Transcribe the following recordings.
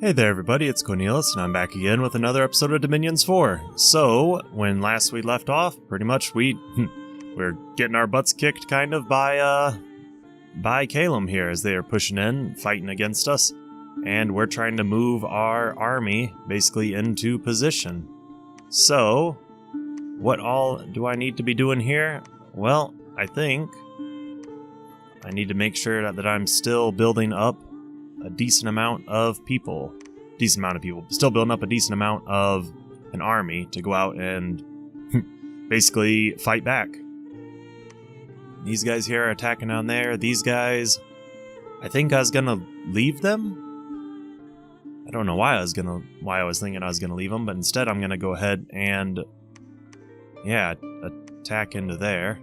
Hey there everybody, it's Kounelus, and I'm back again with another episode of Dominions 4. So, when last we left off, pretty much we're getting our butts kicked kind of by Caelum here as they are pushing in, fighting against us, and we're trying to move our army basically into position. So, what all do I need to be doing here? Well, I think I need to make sure that I'm still building up a decent amount of people. Still building up a decent amount of an army to go out and basically fight back. These guys here are attacking down there. These guys, I think I was gonna leave them. I don't know why I was thinking I was gonna leave them, but instead I'm gonna go ahead and attack into there.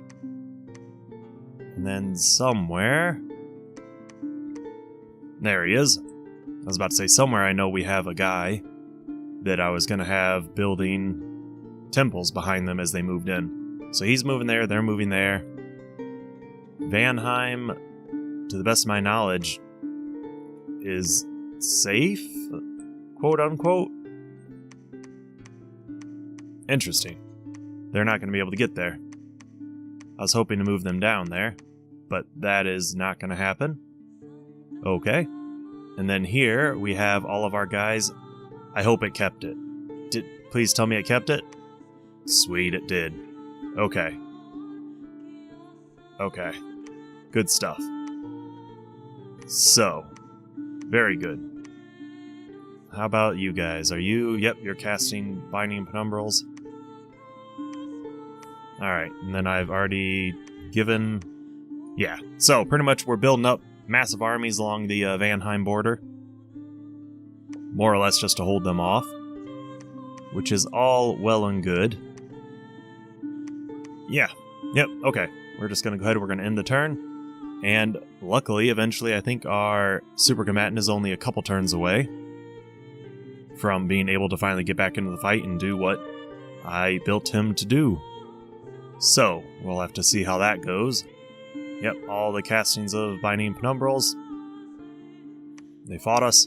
And then somewhere, there he is. I was about to say somewhere I know we have a guy that I was going to have building temples behind them as they moved in. So he's moving there, they're moving there. Vanheim, to the best of my knowledge, is safe, quote unquote. Interesting. They're not going to be able to get there. I was hoping to move them down there, but that is not going to happen. Okay. And then here we have all of our guys. I hope it kept it. Please tell me it kept it? Sweet, it did. Okay. Okay. Good stuff. So, very good. How about you guys? Are you... Yep, you're casting Binding Penumbrals. Alright, and then I've already given... Yeah, so pretty much we're building up massive armies along the Vanheim border. More or less just to hold them off. Which is all well and good. Yeah. Yep, okay. We're just going to go ahead, we're going to end the turn. And luckily, eventually, I think our super combatant is only a couple turns away from being able to finally get back into the fight and do what I built him to do. So, we'll have to see how that goes. Yep, all the castings of Binding Penumbrals. They fought us.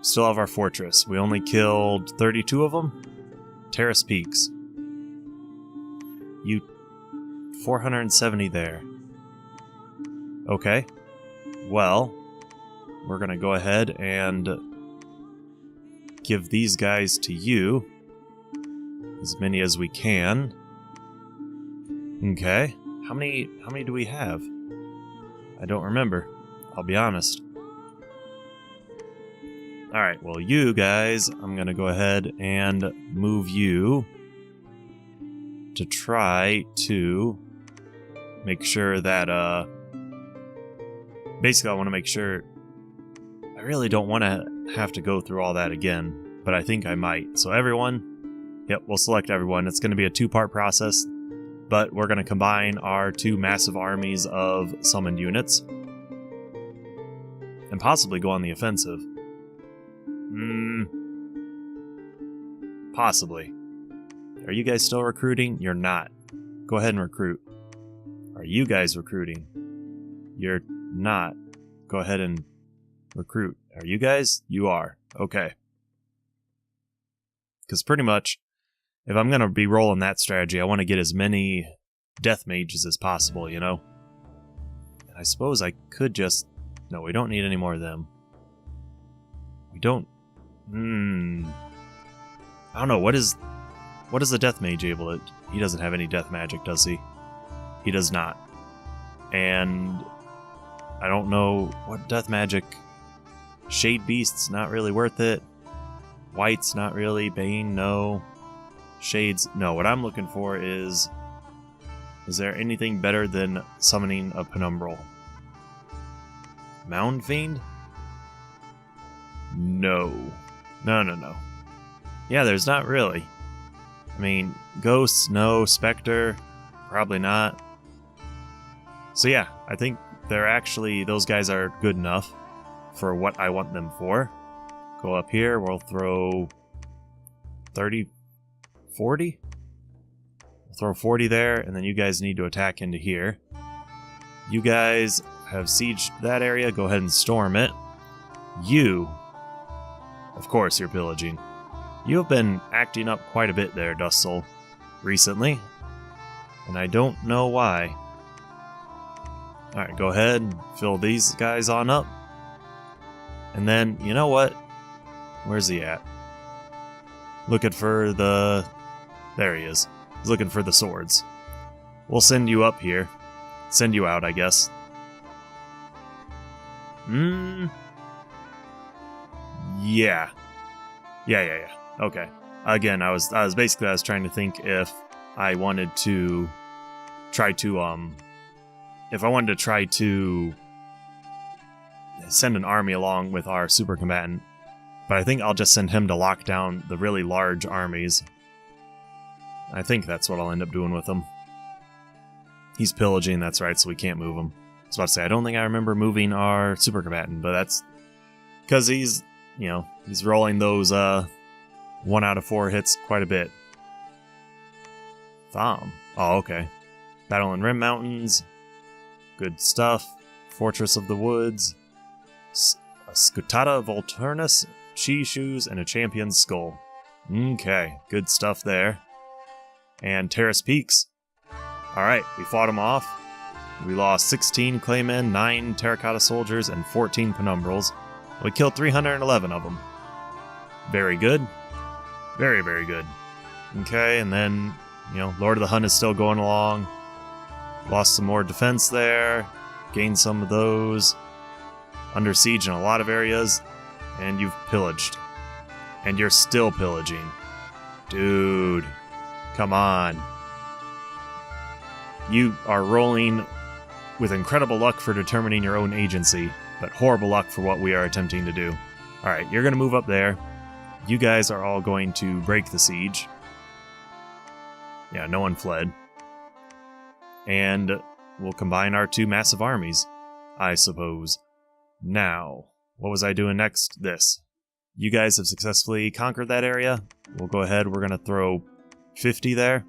Still have our fortress. We only killed 32 of them. Terrace Peaks. You... 470 there. Okay. Well, we're gonna go ahead and give these guys to you. As many as we can. Okay. How many do we have? I don't remember. I'll be honest. Alright, well you guys, I'm gonna go ahead and move you to try to make sure that, basically I want to make sure, I really don't want to have to go through all that again, but I think I might. So everyone, yep, we'll select everyone. It's going to be a two-part process. But we're going to combine our two massive armies of summoned units. And possibly go on the offensive. Possibly. Are you guys still recruiting? You're not. Go ahead and recruit. Are you guys recruiting? You're not. Go ahead and recruit. Are you guys? You are. Okay. Because pretty much, if I'm going to be rolling that strategy, I want to get as many death mages as possible, you know? I suppose I could just... No, we don't need any more of them. We don't... I don't know, what is the death mage able to... He doesn't have any death magic, does he? He does not. And I don't know what death magic... Shade Beast's not really worth it. White's not really. Bane, no. Shades, no. What I'm looking for is there anything better than summoning a Penumbral? Mound Fiend? No. No. Yeah, there's not really. I mean, Ghosts, no. Spectre, probably not. So yeah, I think those guys are good enough for what I want them for. Go up here, we'll throw 30... 40? We'll throw 40 there, and then you guys need to attack into here. You guys have sieged that area. Go ahead and storm it. You Of course you're pillaging. You have been acting up quite a bit there, Dust Soul, recently. And I don't know why. Alright, go ahead and fill these guys on up. And then, you know what? Where's he at? Looking for the... There he is. He's looking for the swords. We'll send you up here. Send you out, I guess. Yeah. Yeah. Okay. Again, I was trying to think if I wanted to try to send an army along with our super combatant, but I think I'll just send him to lock down the really large armies. I think that's what I'll end up doing with him. He's pillaging, that's right, so we can't move him. I was about to say, I don't think I remember moving our super combatant, but that's because he's rolling those 1 out of 4 hits quite a bit. Thom. Oh, okay. Battle in Rim Mountains. Good stuff. Fortress of the Woods. A Scutata Volturnus, Chi Shoes, and a Champion's Skull. Okay, good stuff there. And Terrace Peaks. Alright, we fought them off. We lost 16 Claymen, 9 Terracotta Soldiers, and 14 Penumbrals. We killed 311 of them. Very good. Very, very good. Okay, and then, Lord of the Hun is still going along. Lost some more defense there. Gained some of those. Under siege in a lot of areas. And you've pillaged. And you're still pillaging. Dude. Come on. You are rolling with incredible luck for determining your own agency, but horrible luck for what we are attempting to do. Alright, you're going to move up there. You guys are all going to break the siege. Yeah, no one fled. And we'll combine our 2 massive armies, I suppose. Now, what was I doing next? This. You guys have successfully conquered that area. We'll go ahead, we're going to throw 50 there.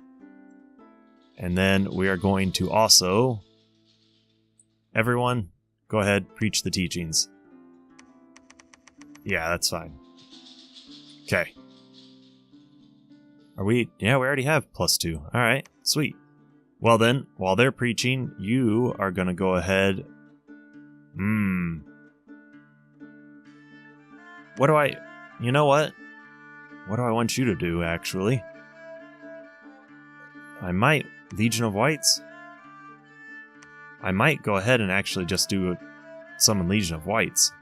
And then we are going to also... Everyone, go ahead, preach the teachings. Yeah, that's fine. Okay. Are we... Yeah, we already have +2. Alright, sweet. Well then, while they're preaching, you are gonna go ahead... What do I... You know what? What do I want you to do, actually? I might... Legion of Whites? I might go ahead and actually just do summon Legion of Whites.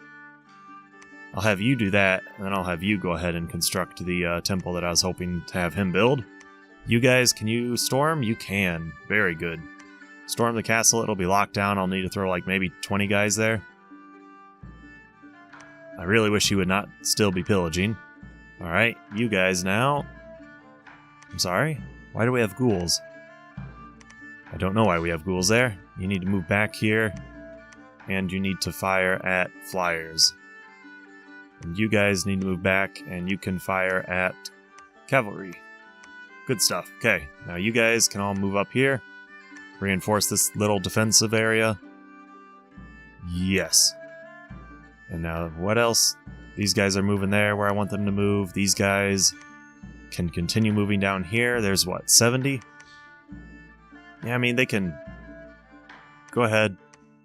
I'll have you do that, and then I'll have you go ahead and construct the temple that I was hoping to have him build. You guys, can you storm? You can. Very good. Storm the castle, it'll be locked down. I'll need to throw like maybe 20 guys there. I really wish you would not still be pillaging. Alright, you guys now. I'm sorry? Why do we have ghouls? I don't know why we have ghouls there. You need to move back here. And you need to fire at flyers. And you guys need to move back, and you can fire at cavalry. Good stuff. Okay, now you guys can all move up here. Reinforce this little defensive area. Yes. And now, what else? These guys are moving there where I want them to move. These guys can continue moving down here. There's what, 70? Yeah, I mean, they can... Go ahead,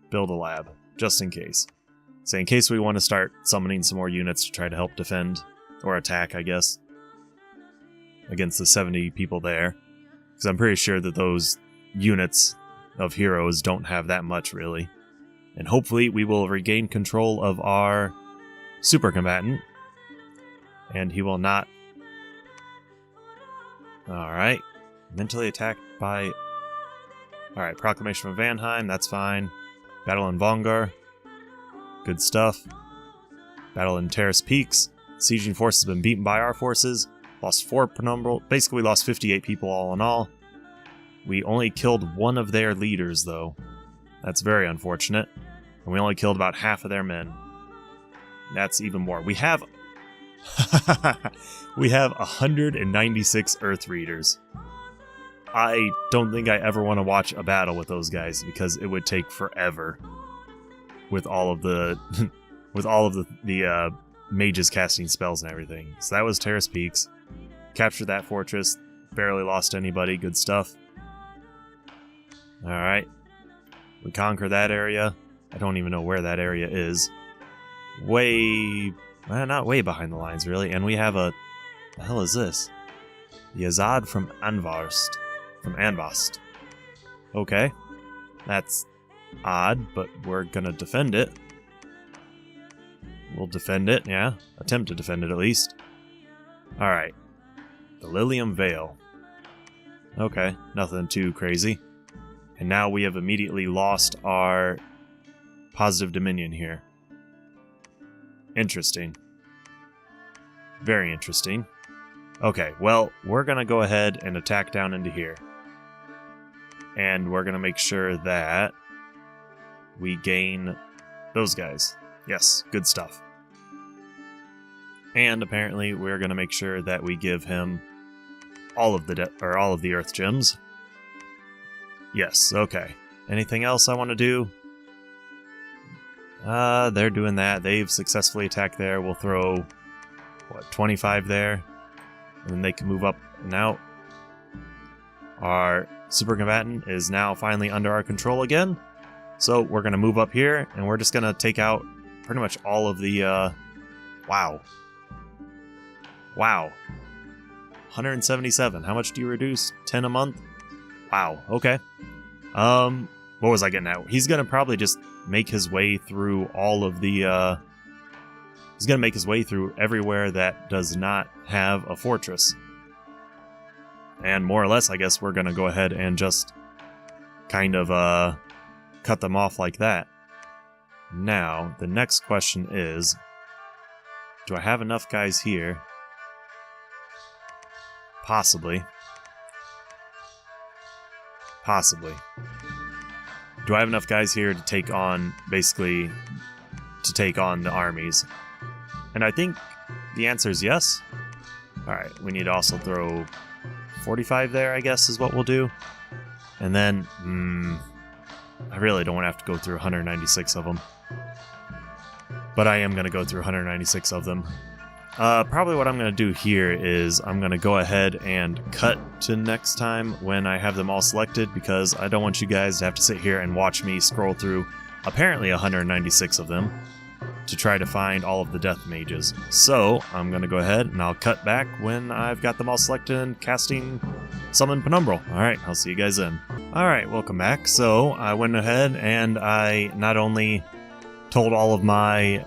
build a lab, just in case. So in case we want to start summoning some more units to try to help defend, or attack, I guess, against the 70 people there. Because I'm pretty sure that those units of heroes don't have that much, really. And hopefully we will regain control of our super combatant. And he will not... Alright. Mentally attacked by... Alright, Proclamation of Vanheim, that's fine. Battle in Vongar. Good stuff. Battle in Terrace Peaks. Sieging forces have been beaten by our forces. Lost 4 Penumbral. Basically, we lost 58 people all in all. We only killed one of their leaders, though. That's very unfortunate. And we only killed about half of their men. That's even more. We have... we have 196 Earth Readers. I don't think I ever want to watch a battle with those guys, because it would take forever. With all of the... with all of the mages casting spells and everything. So that was Terrace Peaks. Captured that fortress. Barely lost anybody. Good stuff. Alright. We conquer that area. I don't even know where that area is. Way... well, not way behind the lines, really. And we have a... the hell is this? The Azad from Anvarst. From Anvast. Okay. That's odd, but we're gonna defend it. We'll defend it, yeah. Attempt to defend it, at least. Alright. The Lilium Vale. Okay, nothing too crazy. And now we have immediately lost our positive dominion here. Interesting. Very interesting. Okay, well, we're gonna go ahead and attack down into here. And we're gonna make sure that we gain those guys. Yes, good stuff. And apparently we're gonna make sure that we give him all of the Earth Gems. Yes, okay. Anything else I want to do? They're doing that. They've successfully attacked there. We'll throw, what, 25 there? And then they can move up and out. Our super combatant is now finally under our control again. So we're going to move up here, and we're just going to take out pretty much all of the, wow. Wow. 177. How much do you reduce? 10 a month? Wow, okay. What was I getting at? He's gonna probably just make his way through all of the, he's gonna make his way through everywhere that does not have a fortress. And more or less, I guess we're gonna go ahead and just kind of, cut them off like that. Now, the next question is, do I have enough guys here? Possibly. Possibly. Do I have enough guys here to take on, basically, to take on the armies? And I think the answer is yes. Alright, we need to also throw 45 there, I guess, is what we'll do. And then, I really don't want to have to go through 196 of them. But I am going to go through 196 of them. Probably what I'm going to do here is I'm going to go ahead and cut to next time when I have them all selected, because I don't want you guys to have to sit here and watch me scroll through apparently 196 of them to try to find all of the death mages. So I'm going to go ahead and I'll cut back when I've got them all selected and casting Summon Penumbral. Alright, I'll see you guys then. Alright, welcome back. So I went ahead and I not only told all of my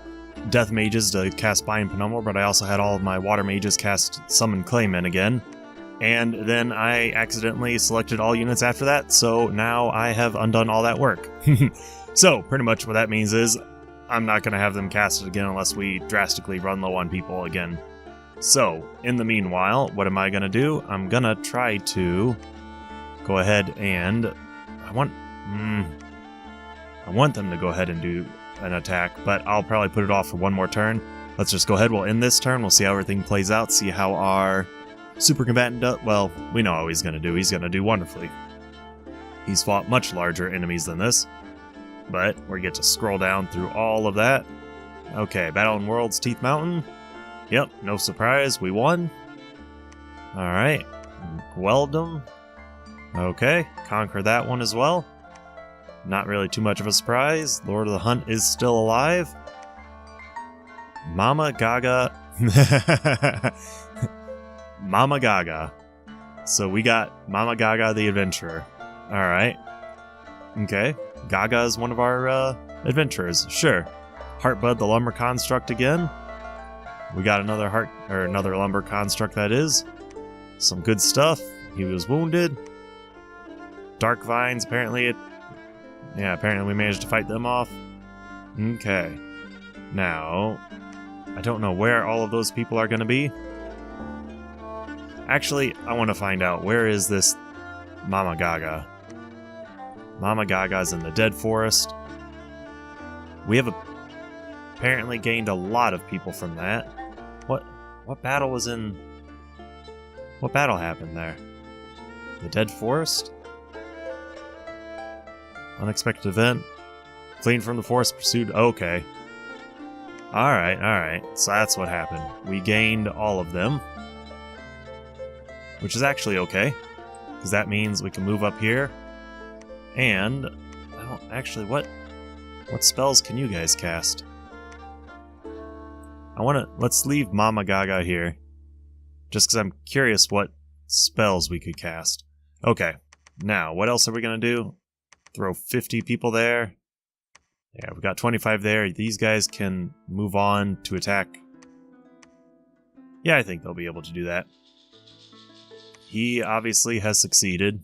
death mages to cast Bind Penumbral, but I also had all of my water mages cast Summon Claymen again. And then I accidentally selected all units after that, so now I have undone all that work. So, pretty much what that means is, I'm not going to have them casted again unless we drastically run low on people again. So, in the meanwhile, what am I going to do? I'm going to try to go ahead and... I want them to go ahead and do an attack, but I'll probably put it off for one more turn. Let's just go ahead, we'll end this turn, we'll see how everything plays out, see how our super combatant does. Well, we know how he's going to do. He's going to do wonderfully. He's fought much larger enemies than this, but we get to scroll down through all of that. Okay, Battle in Worlds, Teeth Mountain. Yep, no surprise, we won. Alright, Weldum. Okay, conquer that one as well. Not really too much of a surprise. Lord of the Hunt is still alive. Mama Gaga. Mama Gaga. So we got Mama Gaga the Adventurer. Alright. Okay. Gaga is one of our adventurers. Sure. Heartbud the Lumber Construct again. We got another another Lumber Construct, that is. Some good stuff. He was wounded. Dark Vines, apparently apparently we managed to fight them off. Okay. Now, I don't know where all of those people are going to be. Actually, I want to find out, where is this Mama Gaga? Mama Gaga's in the Dead Forest. We have apparently gained a lot of people from that. What battle was in... What battle happened there? The Dead Forest? Unexpected event. Fleeing from the forest, pursued. Okay. Alright. So that's what happened. We gained all of them. Which is actually okay. Because that means we can move up here. And... I don't... Actually, what spells can you guys cast? Let's leave Mama Gaga here. Just because I'm curious what spells we could cast. Okay. Now, what else are we going to do? Throw 50 people there. Yeah, we've got 25 there. These guys can move on to attack. Yeah, I think they'll be able to do that. He obviously has succeeded.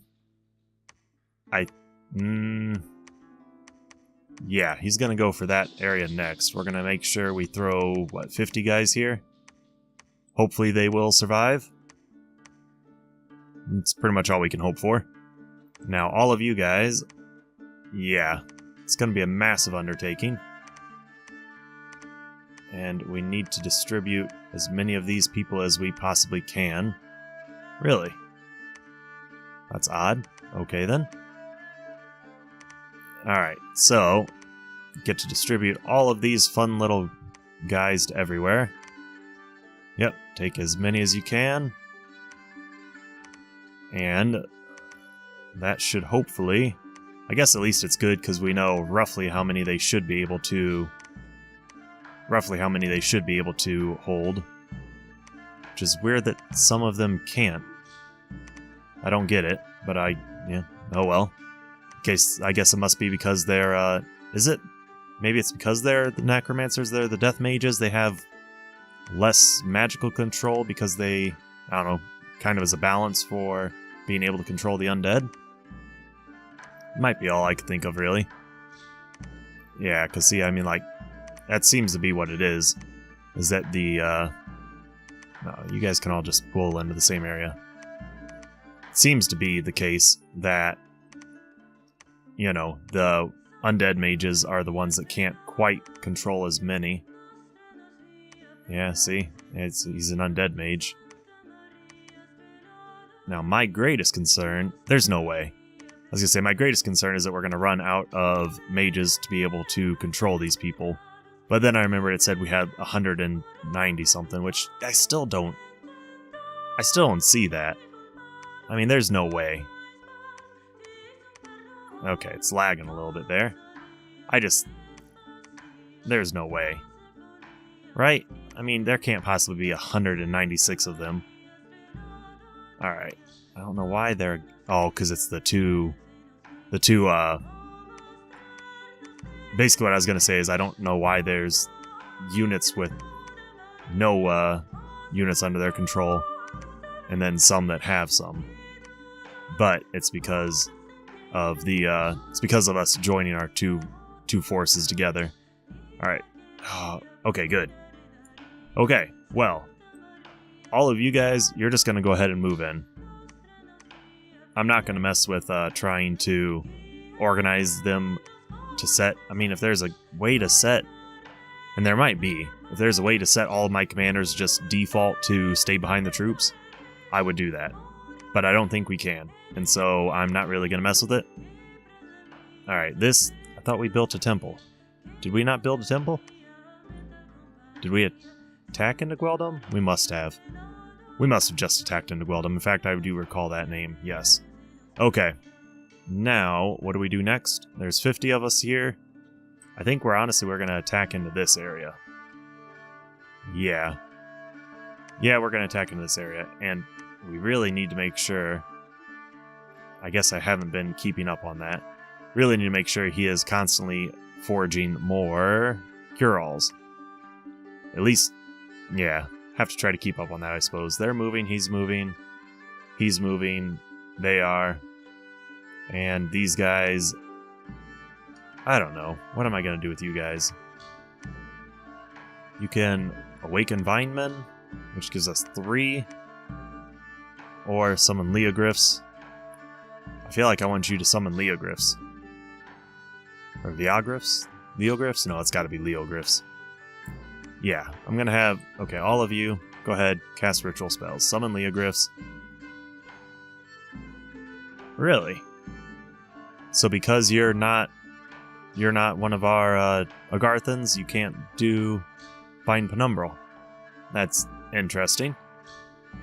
Yeah, he's going to go for that area next. We're going to make sure we throw, 50 guys here? Hopefully they will survive. That's pretty much all we can hope for. Now, all of you guys, yeah, it's going to be a massive undertaking. And we need to distribute as many of these people as we possibly can. Really? That's odd. Okay, then. Alright, so, get to distribute all of these fun little guys to everywhere. Yep, take as many as you can. And that should hopefully... I guess at least it's good because we know roughly how many they should be able to... hold. Which is weird that some of them can't. I don't get it, but yeah, oh well. I guess it must be because they're, is it? Maybe it's because they're the necromancers, they're the death mages, they have less magical control because they, I don't know, kind of as a balance for being able to control the undead? Might be all I could think of, really. Yeah, because see, I mean, like, that seems to be what it is that the, no, you guys can all just pull into the same area. It seems to be the case that, you know, the undead mages are the ones that can't quite control as many. Yeah, see? He's an undead mage. Now, my greatest concern... There's no way. I was gonna say, my greatest concern is that we're gonna run out of mages to be able to control these people. But then I remember it said we had 190 something, which I still don't see that. I mean, there's no way. Okay, it's lagging a little bit there. There's no way. Right? I mean, there can't possibly be 196 of them. Alright. I don't know why they're... Oh, because it's the two... Basically what I was going to say is I don't know why there's units with no units under their control, and then some that have some. But it's because of the it's because of us joining our two forces together. All right. Okay, good. Okay, well, all of you guys, you're just gonna go ahead and move in. I'm not gonna mess with trying to organize them to set. I mean, if there's a way to set, and there might be, if there's a way to set all of my commanders just default to stay behind the troops, I would do that. But I don't think we can, and so I'm not really gonna mess with it. Alright, this... I thought we built a temple. Did we not build a temple? Did we attack into Gueldom? We must have. We must have just attacked into Gueldom. In fact, I do recall that name, yes. Okay. Now, what do we do next? There's 50 of us here. I think we're gonna attack into this area. Yeah. Yeah, we're gonna attack into this area, and we really need to make sure... I guess I haven't been keeping up on that. Really need to make sure he is constantly forging more cure-alls. At least, yeah, have to try to keep up on that, I suppose. They're moving, he's moving, they are. And these guys... I don't know. What am I going to do with you guys? You can awaken Vinemen, which gives us 3. Or summon Leogryphs. I feel like I want you to summon Leogryphs. Or Leogryphs? Leogryphs? No, it's got to be Leogryphs. Yeah, I'm going to have... Okay, all of you, go ahead, cast ritual spells. Summon Leogryphs. Really? So because you're not one of our Agarthans, you can't do find Penumbral. That's interesting.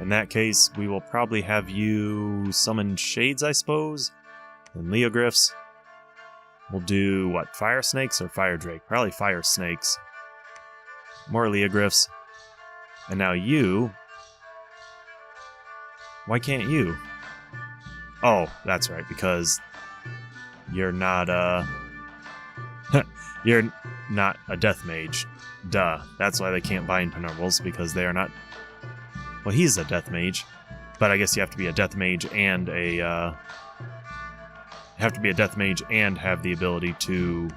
In that case, we will probably have you summon Shades, I suppose? And Leogryphs. We'll do, what, Fire Snakes or Fire Drake? Probably Fire Snakes. More Leogryphs. And now you... Why can't you? Oh, that's right, because you're not, you're not a Death Mage. Duh. That's why they can't bind Penumbrals, because they are not... Well, he's a Death Mage, but I guess you have to be a Death Mage and a, have to be a Death Mage and have the ability to...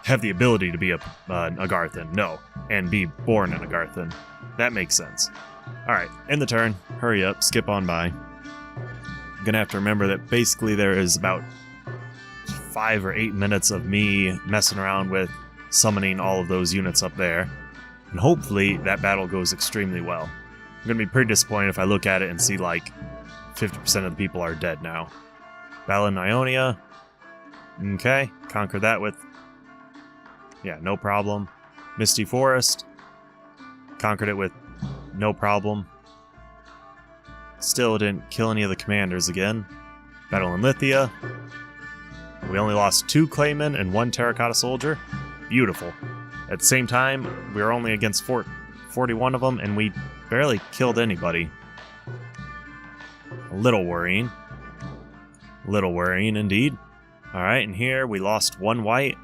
Have the ability to be an Agarthan. No. And be born an Agarthan. That makes sense. Alright, end the turn. Hurry up, skip on by. I'm gonna have to remember that basically there is about 5 or 8 minutes of me messing around with summoning all of those units up there. And hopefully that battle goes extremely well. I'm gonna be pretty disappointed if I look at it and see like 50% of the people are dead now. Battle in Ionia. Okay, conquer that with... Yeah, no problem. Misty Forest. Conquered it with no problem. Still didn't kill any of the commanders again. Battle in Lithia. We only lost 2 Claymen and 1 Terracotta Soldier. Beautiful. At the same time, we were only against 41 of them, and we barely killed anybody. A little worrying. Little worrying, indeed. Alright, and here we lost 1 white.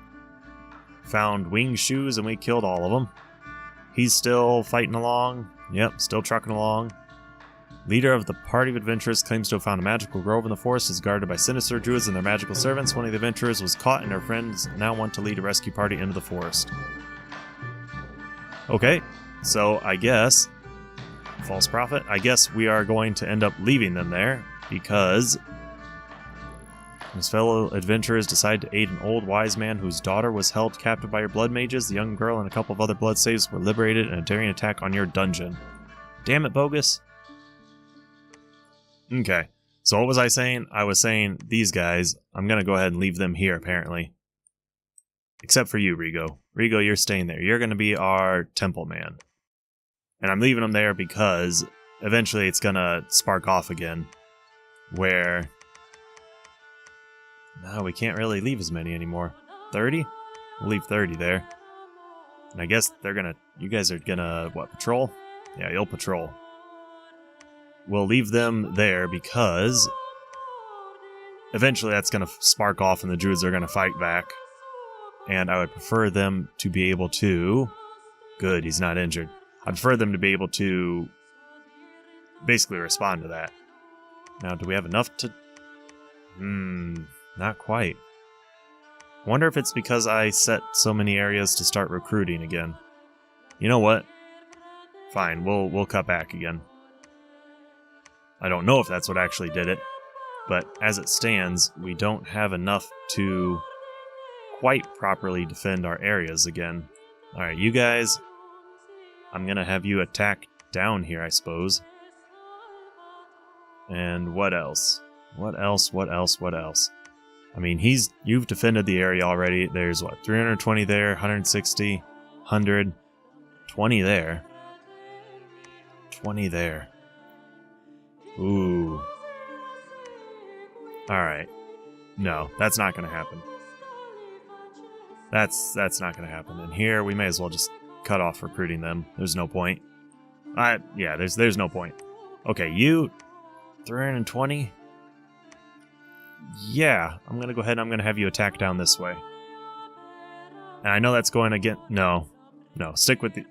Found winged shoes, and we killed all of them. He's still fighting along. Yep, still trucking along. Leader of the party of adventurers claims to have found a magical grove in the forest is guarded by sinister druids and their magical servants. One of the adventurers was caught, and her friends now want to lead a rescue party into the forest. Okay, so I guess... False prophet? I guess we are going to end up leaving them there, because... His fellow adventurers decide to aid an old wise man whose daughter was held captive by your blood mages. The young girl and a couple of other blood saves were liberated in a daring attack on your dungeon. Damn it, Bogus. Okay, so what was I saying? I was saying these guys, I'm going to go ahead and leave them here, apparently. Except for you, Rigo. Rigo, you're staying there. You're going to be our temple man. And I'm leaving them there because eventually it's going to spark off again. Where... No, we can't really leave as many anymore. 30? We'll leave 30 there. And I guess they're gonna... You guys are gonna, what, patrol? Yeah, you'll patrol. We'll leave them there because... Eventually that's gonna spark off and the druids are gonna fight back. And I would prefer them to be able to... Good, he's not injured. I'd prefer them to be able to... basically respond to that. Now, do we have enough to... Not quite. Wonder if it's because I set so many areas to start recruiting again. You know what? Fine, we'll cut back again. I don't know if that's what actually did it, but as it stands, we don't have enough to quite properly defend our areas again. Alright, you guys, I'm gonna have you attack down here, I suppose. And what else? What else? I mean, you've defended the area already. There's what, 320 there, 160, 100, 20 there. 20 there. Ooh. Alright. No, that's not gonna happen. That's not gonna happen. And here, we may as well just cut off recruiting them. There's no point. Yeah, there's no point. Okay, you... 320? Yeah, I'm gonna go ahead and I'm gonna have you attack down this way. And I know that's going again. No, stick with the...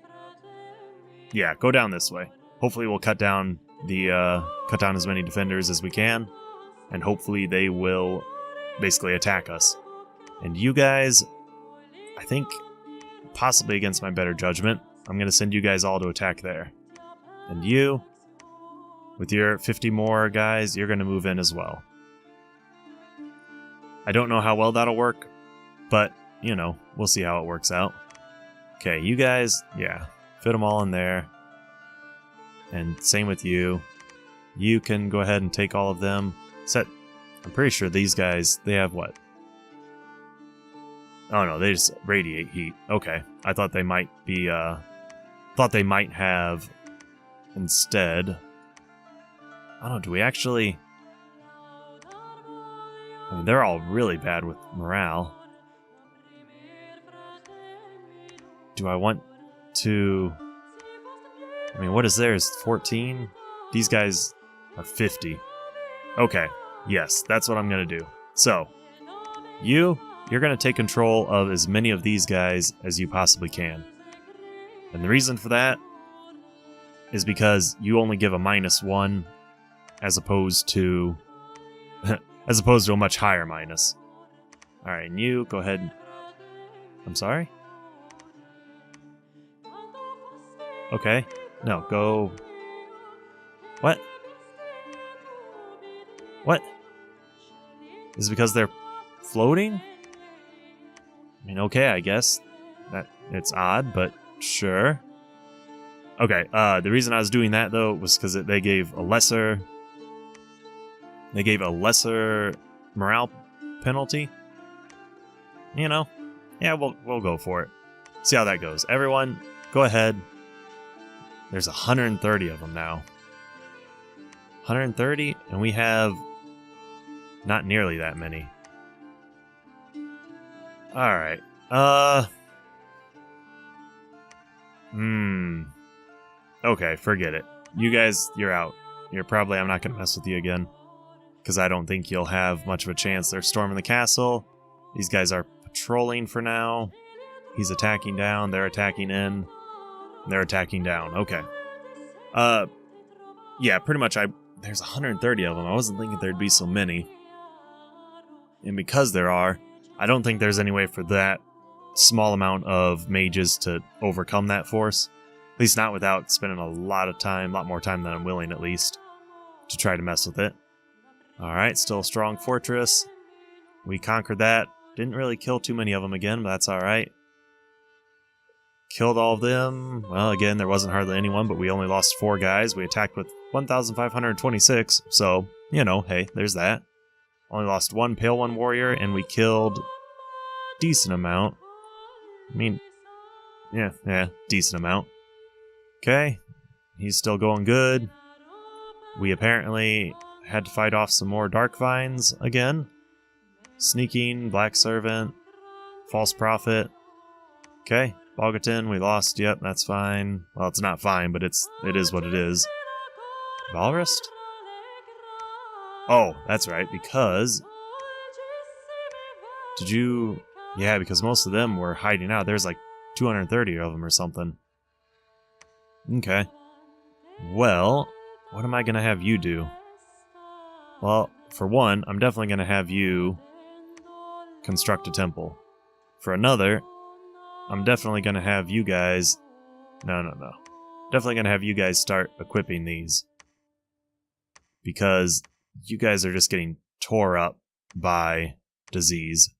Yeah, go down this way. Hopefully we'll cut down as many defenders as we can, and hopefully they will basically attack us. And you guys, I think, possibly against my better judgment, I'm gonna send you guys all to attack there. And you, with your 50 more guys, you're gonna move in as well. I don't know how well that'll work, but, you know, we'll see how it works out. Okay, you guys, yeah, fit them all in there. And same with you. You can go ahead and take all of them. I'm pretty sure these guys, they have what? Oh no, they just radiate heat. Okay. I thought they might be, thought they might have instead. I don't know, do we actually... I mean, they're all really bad with morale. Do I want to... I mean, what is theirs? 14? These guys are 50. Okay, yes, that's what I'm going to do. So, you're going to take control of as many of these guys as you possibly can. And the reason for that is because you only give a -1 as opposed to a much higher minus. Alright, and you go ahead. I'm sorry? Okay. No, go. What? What? Is it because they're floating? I mean, okay, I guess. That it's odd, but sure. Okay, the reason I was doing that though was because they gave a lesser morale penalty. You know, yeah, we'll go for it. See how that goes. Everyone, go ahead. There's 130 of them now. 130, and we have not nearly that many. All right. Okay, forget it. You guys, you're out. I'm not gonna mess with you again. Because I don't think you'll have much of a chance. They're storming the castle. These guys are patrolling for now. He's attacking down. They're attacking in. They're attacking down. Okay. Yeah, pretty much there's 130 of them. I wasn't thinking there'd be so many. And because there are, I don't think there's any way for that small amount of mages to overcome that force. At least not without spending a lot more time than I'm willing at least, to try to mess with it. Alright, still a strong fortress. We conquered that. Didn't really kill too many of them again, but that's alright. Killed all of them. Well, again, there wasn't hardly anyone, but we only lost 4 guys. We attacked with 1,526, so, you know, hey, there's that. Only lost 1 Pale One warrior, and we killed decent amount. I mean, yeah, decent amount. Okay, he's still going good. We apparently had to fight off some more Dark Vines again. Sneaking, Black Servant, False Prophet. Okay, Bogatin, we lost. Yep, that's fine. Well, it's not fine, but it is what it is. Valrist? Oh, that's right, because... Did you... Yeah, because most of them were hiding out. There's like 230 of them or something. Okay. Well, what am I going to have you do? Well, for one, I'm definitely going to have you construct a temple. For another, I'm definitely going to have you guys... No. Definitely going to have you guys start equipping these. Because you guys are just getting tore up by disease.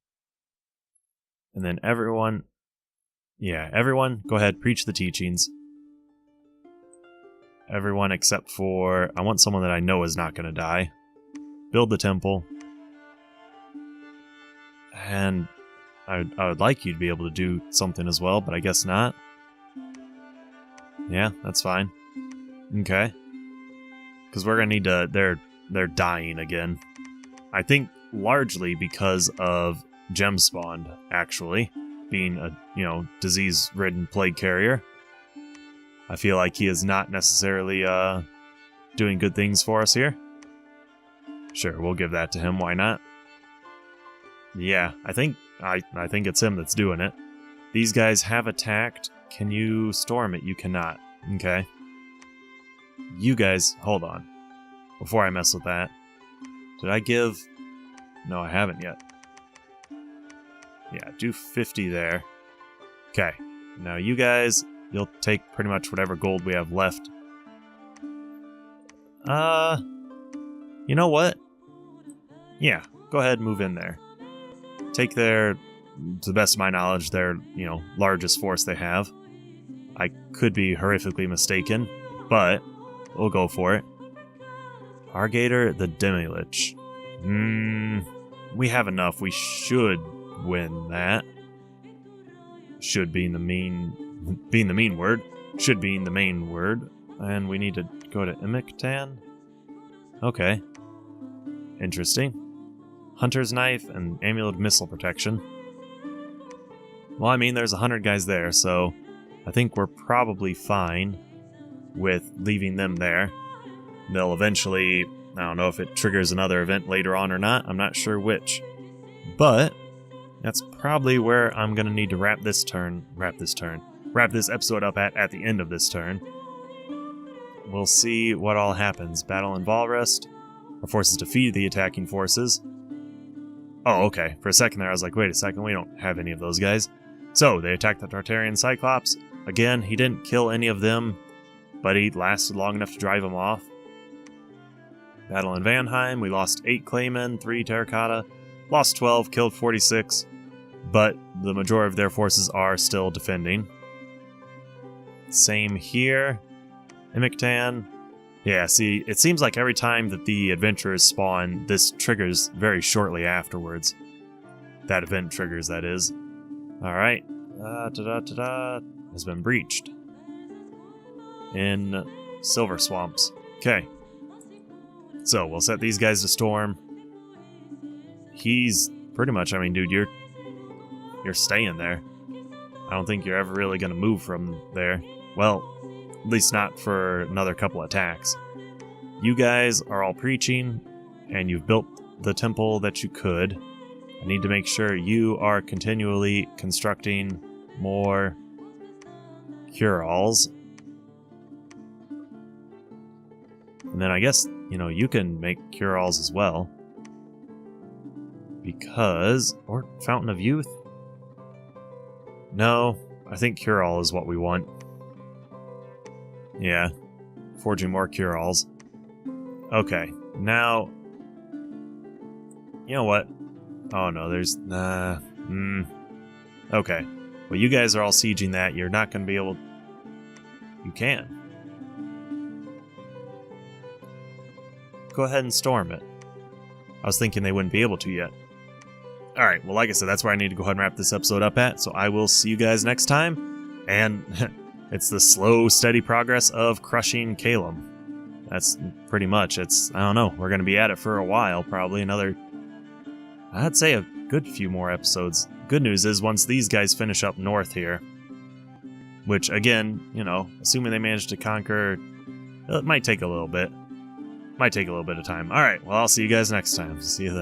And then everyone... Yeah, everyone, go ahead, preach the teachings. Everyone except for... I want someone that I know is not going to die. Build the temple. And I would like you to be able to do something as well, but I guess not. Yeah, that's fine. Okay. Because we're going to need to... They're dying again. I think largely because of Gem Spawned, actually. Being a, disease-ridden plague carrier. I feel like he is not necessarily doing good things for us here. Sure, we'll give that to him, why not? Yeah, I think it's him that's doing it. These guys have attacked. Can you storm it? You cannot. Okay. You guys, hold on. Before I mess with that. Did I give... No, I haven't yet. Yeah, do 50 there. Okay. Now you guys, you'll take pretty much whatever gold we have left. You know what? Yeah, go ahead and move in there. Take their, to the best of my knowledge, their, largest force they have. I could be horrifically mistaken, but we'll go for it. Argator the Demilich. We have enough. We should win that. should be the mean word. Should be the main word. And we need to go to Imiktan. Okay. Interesting. Hunter's Knife and Amulet of Missile Protection. Well, I mean, there's 100 guys there, so I think we're probably fine with leaving them there. They'll eventually, I don't know if it triggers another event later on or not, I'm not sure which. But that's probably where I'm going to need to wrap this episode up at the end of this turn. We'll see what all happens. Battle in Valrest. Our forces defeated the attacking forces. Oh, okay. For a second there, I was like, wait a second, we don't have any of those guys. So, they attacked the Tartarian Cyclops. Again, he didn't kill any of them, but he lasted long enough to drive them off. Battle in Vanheim, we lost 8 Claymen, 3 Terracotta, lost 12, killed 46, but the majority of their forces are still defending. Same here. Imiktan. Yeah, see, it seems like every time that the adventurers spawn, this triggers very shortly afterwards. That event triggers, that is. Alright. Has been breached. In Silver Swamps. Okay. So, we'll set these guys to storm. He's pretty much, I mean, dude, you're staying there. I don't think you're ever really gonna move from there. Well, at least not for another couple attacks. You guys are all preaching, and you've built the temple that you could. I need to make sure you are continually constructing more cure-alls. And then I guess, you know, you can make cure-alls as well. Because... or Fountain of Youth? No, I think cure-all is what we want. Yeah, forging more cure-alls. Okay, now... you know what? Oh no, there's... Okay. Well, you guys are all sieging that. You're not going to be able... You can. Go ahead and storm it. I was thinking they wouldn't be able to yet. Alright, well, like I said, that's where I need to go ahead and wrap this episode up at, so I will see you guys next time. And it's the slow, steady progress of crushing Caelum. That's pretty much, I don't know, we're going to be at it for a while, probably another, I'd say a good few more episodes. Good news is, once these guys finish up north here, which, again, you know, assuming they manage to conquer, it might take a little bit. Might take a little bit of time. Alright, well, I'll see you guys next time. See you then.